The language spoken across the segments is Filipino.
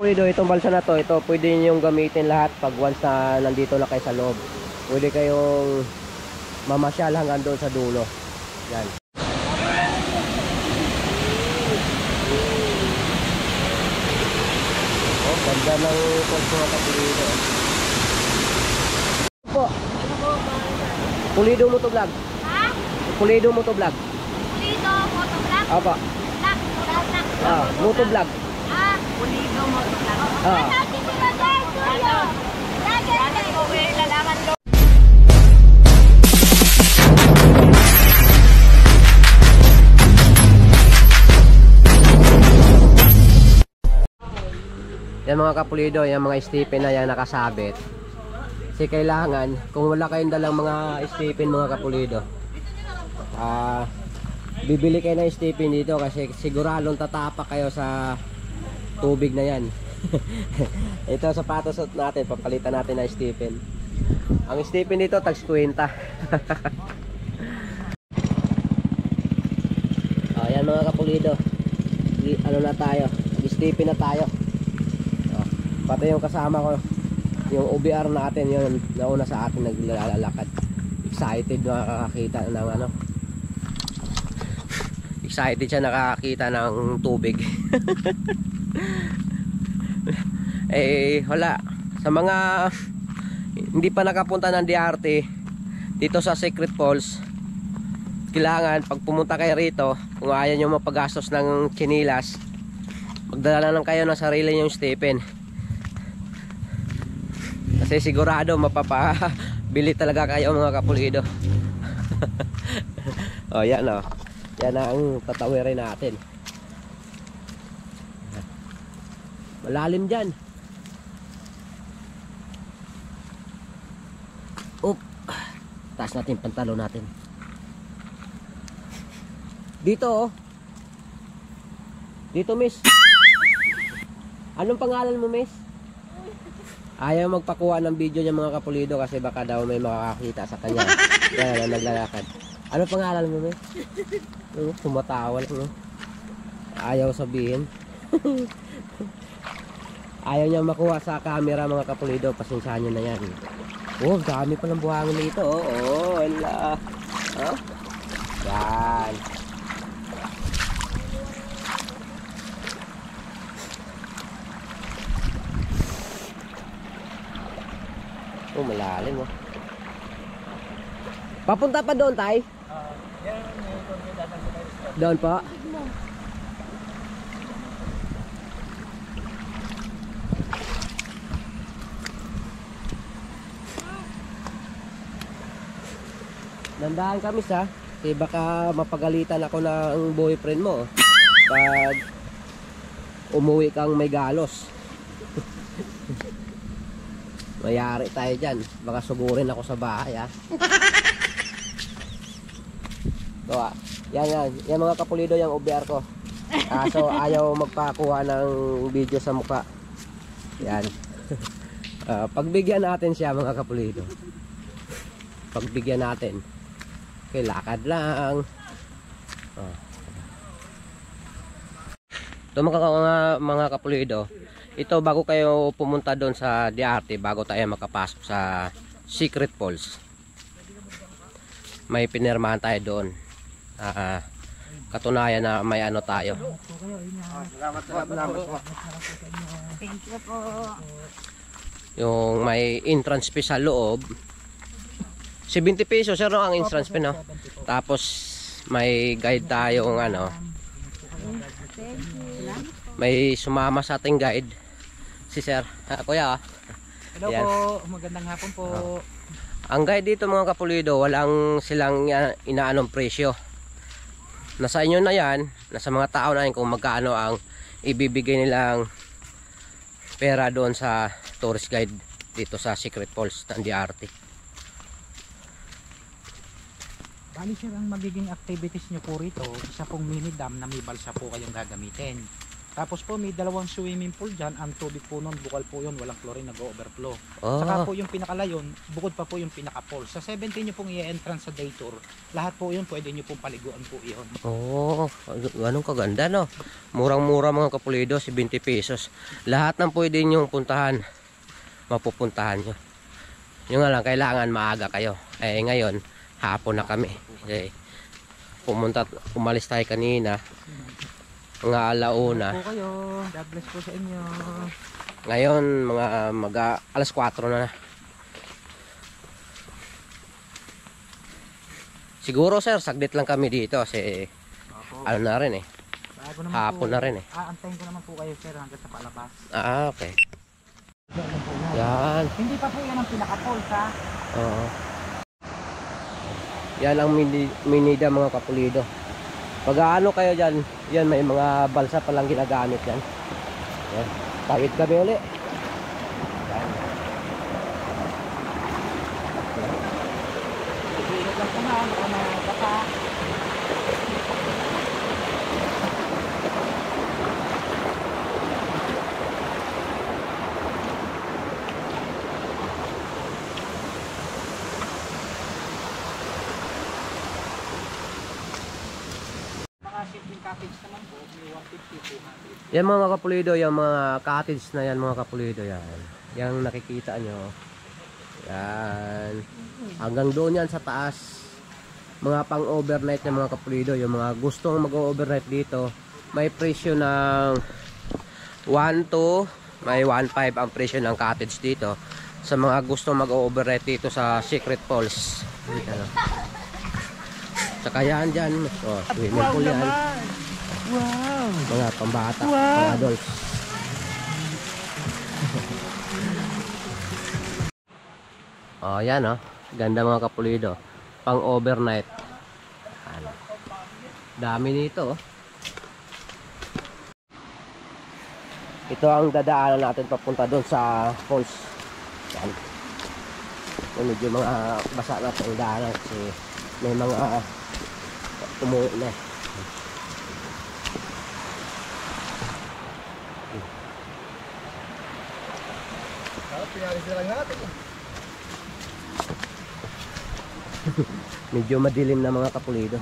Pulido, itong balsa na to, ito pwede nyo gamitin lahat pag once na nandito na kayo sa loob. Pwede kayong mamasyal hanggang doon sa dulo. Yan. Oh, ganda ng pulso na Pulido. Po. Pulido Motovlog. Ha? Pulido Motovlog. Pulido Motovlog? Apa? Ah, Motovlog. Ah, Pulido Motovlog. Ah. Yan mga kapulido, yung mga stipin na yan nakasabit. Kasi kailangan, kung wala kayong dalang mga stipin mga kapulido, bibili kayo ng stipin dito kasi siguradong tatapak kayo sa tubig na yan. Ito sapatos natin, papalitan natin ng stipin. Ang stipin dito tags 20. Ayan mga kapulido, ano na tayo, stipin na tayo. Pati yung kasama ko, yung OBR natin, yun nauna sa atin naglalakad. Excited nakakakita ng ano, excited siya nakakita ng tubig. Eh wala, sa mga hindi pa nakapunta ng DRT dito sa Secret Falls, kailangan pag pumunta kayo rito, kung ayaw nyo mapagastos ng chinilas, magdala lang kayo ng sarili nyong stipin. Kasi sigurado mapapabili talaga kayo mga kapulido. O yan o, yan ang tatawirin natin. Malalim dyan. Up, taas natin pantalo natin. Dito oh. Dito miss. Anong pangalan mo miss? Ayaw magpakuha ng video niya mga kapulido kasi baka daw may makakakita sa kanya. Kaya na naglalakad. Ano pangalan mo miss? Tumatawa lang no? Ayaw sabihin. Ayaw niya makuha sa camera mga kapulido. Pasensyahan nyo na yan. Oh, dami palang buhangin dito. Oh, wala. Oh? Yan. Oh, malalim oh. Papunta pa doon, tay? Doon po? Nandahan kami sa kasi baka mapagalitan ako ng boyfriend mo pag umuwi kang may galos. Mayari tayo dyan, baka sugurin ako sa bahay ha. So, yan mga kapulido yung OBR ko. So ayaw magpakuha ng video sa mukha. Yan. Pagbigyan natin siya mga kapulido. Pagbigyan natin. Okay, lakad lang. Ito mga kapulido, ito bago kayo pumunta doon sa DRT, bago tayo makapasok sa Secret Falls, may pinirmahan tayo doon. Katunayan na may ano tayo. Thank you po. Yung may entrance fee sa loob. 70 pesos sir, no, ang entrance fee, no? Tapos may guide tayong ano. May sumama sa ating guide. Si sir. Kuya. Hello yan po, magandang hapon po. Ang guide dito mga kapulido, walang silang inaanong presyo. Nasa inyo na yan, nasa mga tao na yan kung magkano ang ibibigay nilang pera doon sa tourist guide dito sa Secret Falls ng DRT. Bali sir, ang magiging activities nyo po rito, isa pong mini dam na may balsa po kayong gagamitin. Tapos po may dalawang swimming pool dyan. Ang tubig po nun, bukal po yun, walang chlorine, nag-overflow. Oh. Saka po yung pinakalayon, bukod pa po yung pinaka-pool. Sa 17 nyo pong i-entrance sa day tour, lahat po yun, pwede nyo pong paliguan po yun. Oh, ganun kaganda no. Murang-mura mga kapulido, 70 pesos. Lahat ng pwede nyong puntahan, mapupuntahan nyo. Yung nga lang, kailangan maaga kayo. Eh ngayon, hapon na kami. Okay. Umalis tayo kanina. Mga alauna. Po kayo. God bless po sa inyo. Ngayon, alas 4 na. Siguro sir, saglit lang kami dito kasi Opo. ano na rin eh. Bago naman Hapon po, na rin eh. Aantayin ko naman po kayo sir hanggang sa palabas. Okay. Yan po yan. Yan. Hindi pa po yan ang pinaka-pool ha. Oo. Yan ang minida mga kapulido. Pag ano kayo dyan, yan may mga balsa palang ginagamit yan. Yan. Tawid kami uli. Yan. Iingat lang po na, baka baka. Mga simpleng cottage naman po, may 150, 200. Yan mga kapulido, yung mga cottage na yan mga kapulido yan. Yang nakikita nyo. Yan. Hanggang doon yan sa taas. Mga pang overnight na mga kapulido. Yung mga gustong mag-overnight dito, may presyo ng 1.2, may 1.5 ang presyo ng cottage dito. Sa mga gustong mag-overnight dito sa Secret Falls. Ano. Saka yan dyan. Oh, swimming pool yan. Wow! Mga pambata, Wow. mga adults. Oh, yan oh. Ganda mga kapulido. Pang overnight. Ano. Dami nito oh. Ito ang dadaanan natin papunta doon sa falls. Yan. Medyo mga basa na itong daanan kasi may mga umuwi na. Medyo madilim na mga kapulido.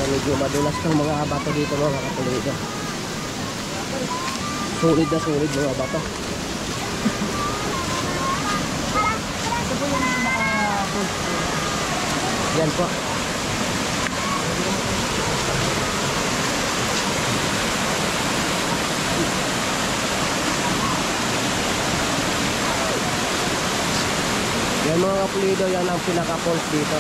Medyo madulas ng mga bato dito mga kapulido. Solid na solid mga bato. Ito po yung pinaka-pool. Yan po. Yan mga kapulido, yan ang pinaka-falls dito.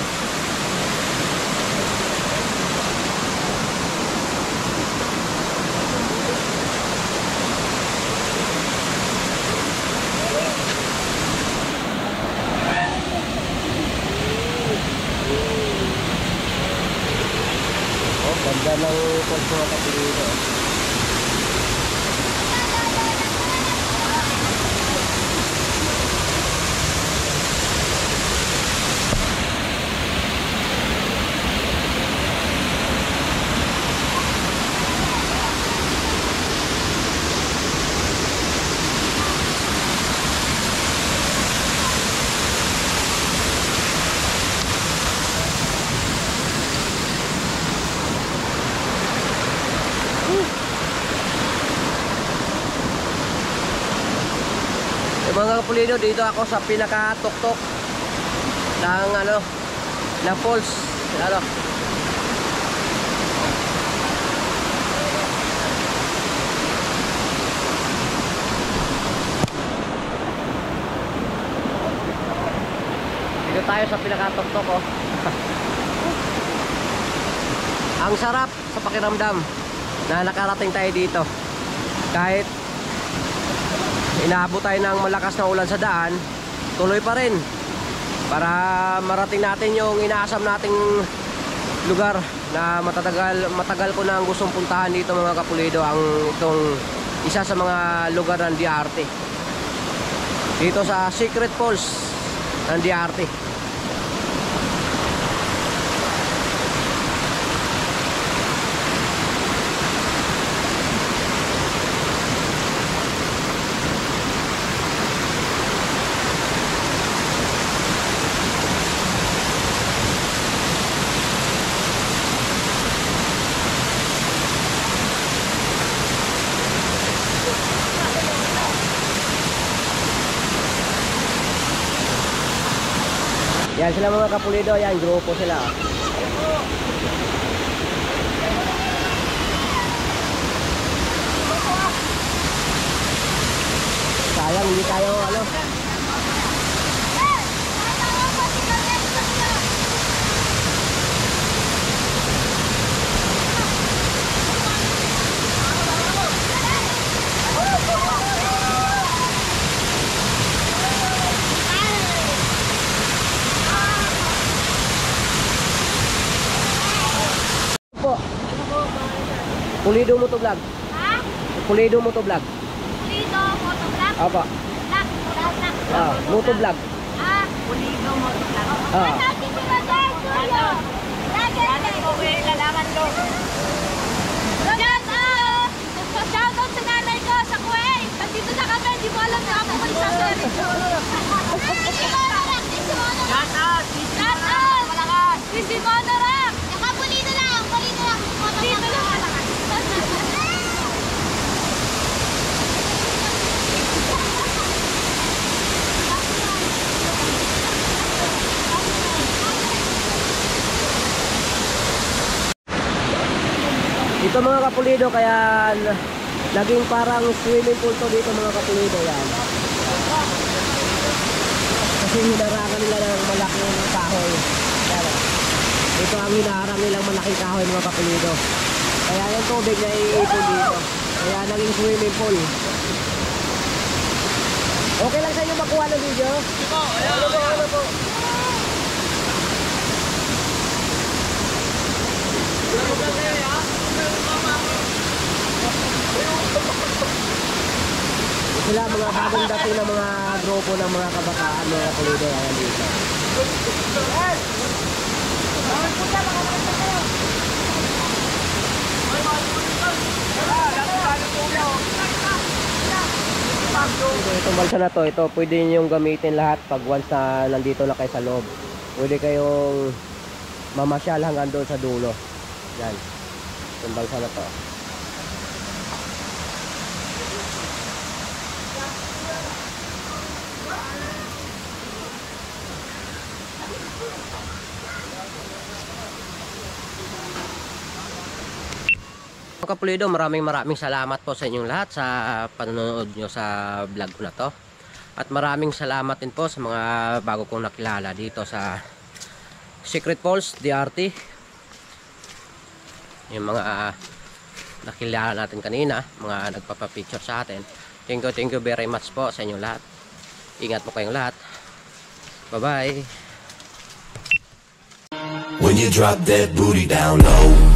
Ganda ng falls mga kapulido. Mga kapulido, dito ako sa pinaka-tuktok ng ano, ng falls. Ano? Dito tayo sa pinaka-tuktok oh. Ang sarap sa pakiramdam na nakarating tayo dito. Kahit inaabot tayo ng malakas na ulan sa daan, tuloy pa rin para marating natin yung inaasam nating lugar na matagal ko nang gustong puntahan dito mga kapulido, ang itong isa sa mga lugar ng DRT dito sa Secret Falls ng DRT. Yan sila mga kapulido, yan grupo sila. Sayang hindi tayo ano. Pulido mo to vlog. Ha? Pulido mo to vlog. Pulido, motovlog? Apa? Vlog, vlog. Ah, moto vlog. Pulido, motovlog. Ah. Natin si Roger, Julio. Ano po kayo lalaman ko? Shout out sa nanay ko sa Kuwait. Nandito na kami, hindi mo alam na ako kung sa sir. Shout out! Malakas! Sisi Monorak! Pulido lang! Pulido lang! Pulido lang! Ito mga kapulido, kaya naging parang swimming pool to dito mga kapulido. Yan. Kasi hinarangan nila ng malaking kahoy. Yan. Ito ang hinaharang nilang malaking kahoy mga kapulido. Kaya yung tubig na iipon dito. Kaya naging swimming pool. Okay lang sa inyo makuha ng video? Ano po? Sila mga bagong dating ng mga grupo ng mga kabataan, mga kapulido. Ayan dito. Itong balsa na to, ito pwede nyo gamitin lahat pag once na nandito na kayo sa loob. Pwede kayong mamasyal hanggang doon sa dulo. Yan. Itong balsa na to. Kapulido, maraming salamat po sa inyong lahat sa panonood nyo sa vlog ko na to. At maraming salamat din po sa mga bago kong nakilala dito sa Secret Falls, DRT. Yung mga nakilala natin kanina, mga nagpapapicture sa atin. Thank you very much po sa inyong lahat. Ingat po kayong lahat. Bye bye. When you drop that booty down low.